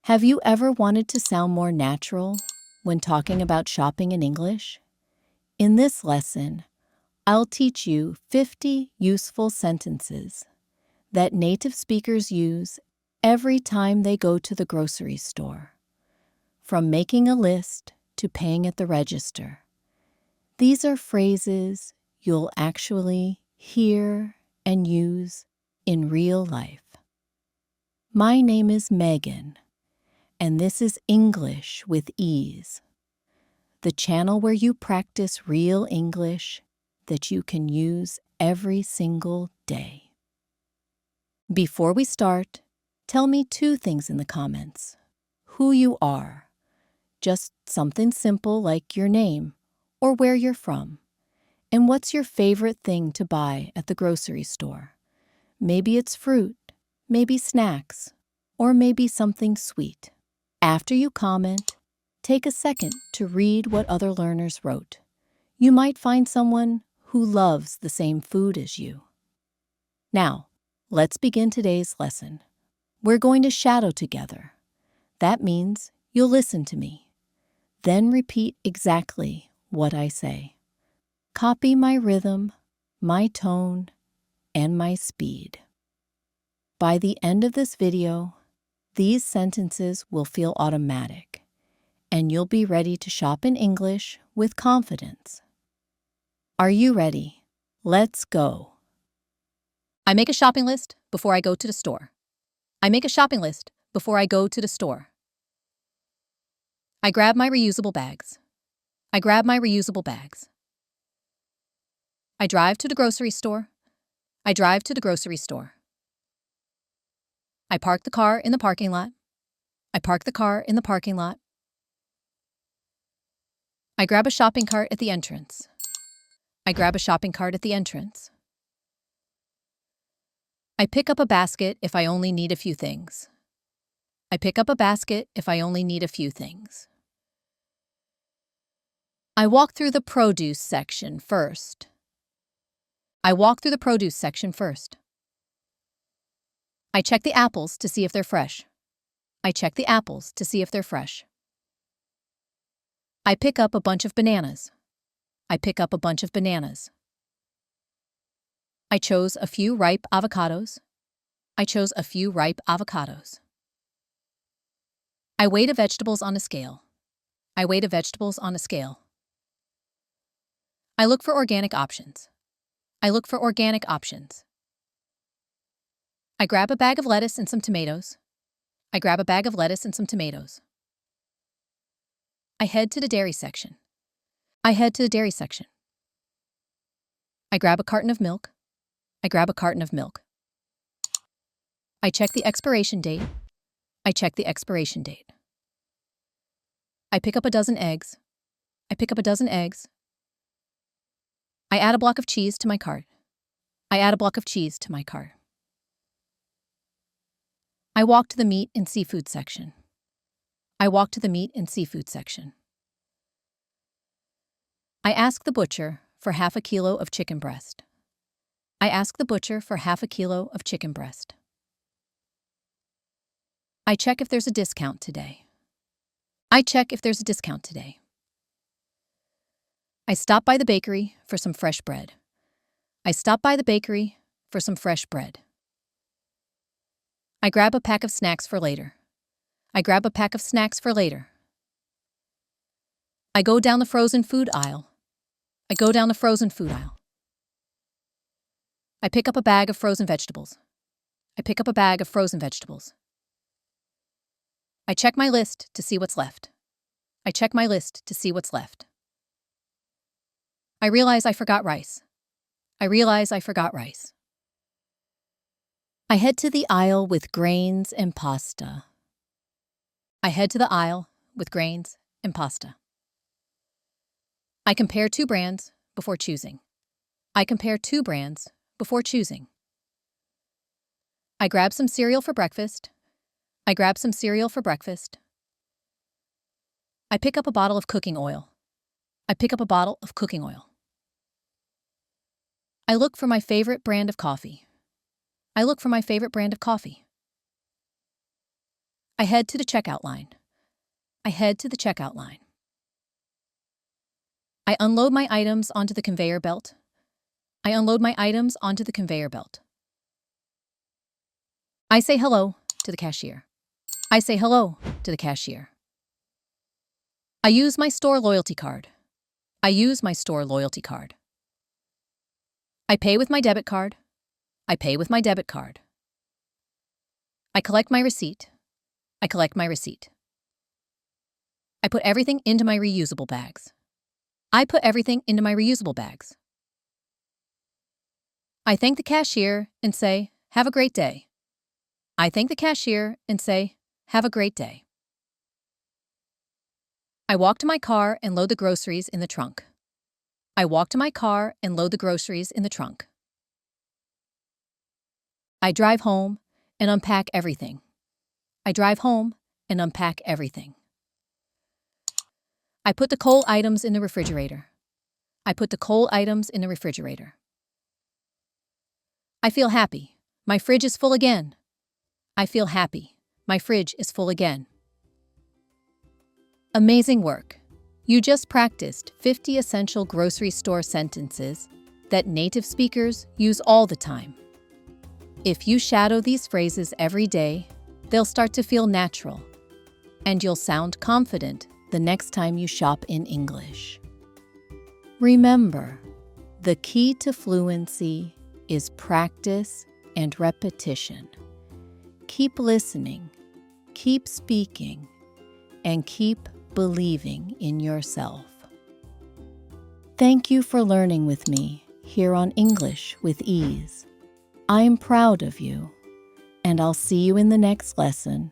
Have you ever wanted to sound more natural when talking about shopping in English? In this lesson, I'll teach you 50 useful sentences that native speakers use every time they go to the grocery store, from making a list to paying at the register. These are phrases you'll actually hear and use in real life. My name is Megan, and this is English with Ease, the channel where you practice real English that you can use every single day. Before we start, tell me 2 things in the comments. Who you are, just something simple like your name or where you're from, and what's your favorite thing to buy at the grocery store. Maybe it's fruit, maybe snacks, or maybe something sweet. After you comment, take a second to read what other learners wrote. You might find someone who loves the same food as you. Now, let's begin today's lesson. We're going to shadow together. That means you'll listen to me. Then repeat exactly what I say. Copy my rhythm, my tone, and my speed. By the end of this video, these sentences will feel automatic, and you'll be ready to shop in English with confidence. Are you ready? Let's go. I make a shopping list before I go to the store. I make a shopping list before I go to the store. I grab my reusable bags. I grab my reusable bags. I drive to the grocery store. I drive to the grocery store. I park the car in the parking lot. I park the car in the parking lot. I grab a shopping cart at the entrance. I grab a shopping cart at the entrance. I pick up a basket if I only need a few things. I pick up a basket if I only need a few things. I walk through the produce section first. I walk through the produce section first. I check the apples to see if they're fresh. I check the apples to see if they're fresh. I pick up a bunch of bananas. I pick up a bunch of bananas. I chose a few ripe avocados. I chose a few ripe avocados. I weigh the vegetables on a scale. I weigh the vegetables on a scale. I look for organic options. I look for organic options. I grab a bag of lettuce and some tomatoes. I grab a bag of lettuce and some tomatoes. I head to the dairy section. I head to the dairy section. I grab a carton of milk. I grab a carton of milk. I check the expiration date. I check the expiration date. I pick up a dozen eggs. I pick up a dozen eggs. I add a block of cheese to my cart. I add a block of cheese to my cart. I walk to the meat and seafood section. I walk to the meat and seafood section. I ask the butcher for half a kilo of chicken breast. I ask the butcher for half a kilo of chicken breast. I check if there's a discount today. I check if there's a discount today. I stop by the bakery for some fresh bread. I stop by the bakery for some fresh bread. I grab a pack of snacks for later. I grab a pack of snacks for later. I go down the frozen food aisle. I go down the frozen food aisle. I pick up a bag of frozen vegetables. I pick up a bag of frozen vegetables. I check my list to see what's left. I check my list to see what's left. I realize I forgot rice. I realize I forgot rice. I head to the aisle with grains and pasta. I head to the aisle with grains and pasta. I compare 2 brands before choosing. I compare 2 brands before choosing. I grab some cereal for breakfast. I grab some cereal for breakfast. I pick up a bottle of cooking oil. I pick up a bottle of cooking oil. I look for my favorite brand of coffee. I look for my favorite brand of coffee. I head to the checkout line. I head to the checkout line. I unload my items onto the conveyor belt. I unload my items onto the conveyor belt. I say hello to the cashier. I say hello to the cashier. I use my store loyalty card. I use my store loyalty card. I pay with my debit card. I pay with my debit card. I collect my receipt. I collect my receipt. I put everything into my reusable bags. I put everything into my reusable bags. I thank the cashier and say, "Have a great day." I thank the cashier and say, "Have a great day." I walk to my car and load the groceries in the trunk. I walk to my car and load the groceries in the trunk. I drive home and unpack everything. I drive home and unpack everything. I put the coal items in the refrigerator. I put the coal items in the refrigerator. I feel happy. My fridge is full again. I feel happy. My fridge is full again. Amazing work. You just practiced 50 essential grocery store sentences that native speakers use all the time. If you shadow these phrases every day, they'll start to feel natural, and you'll sound confident the next time you shop in English. Remember, the key to fluency is practice and repetition. Keep listening, keep speaking, and keep believing in yourself. Thank you for learning with me here on English with Ease. I'm proud of you, and I'll see you in the next lesson.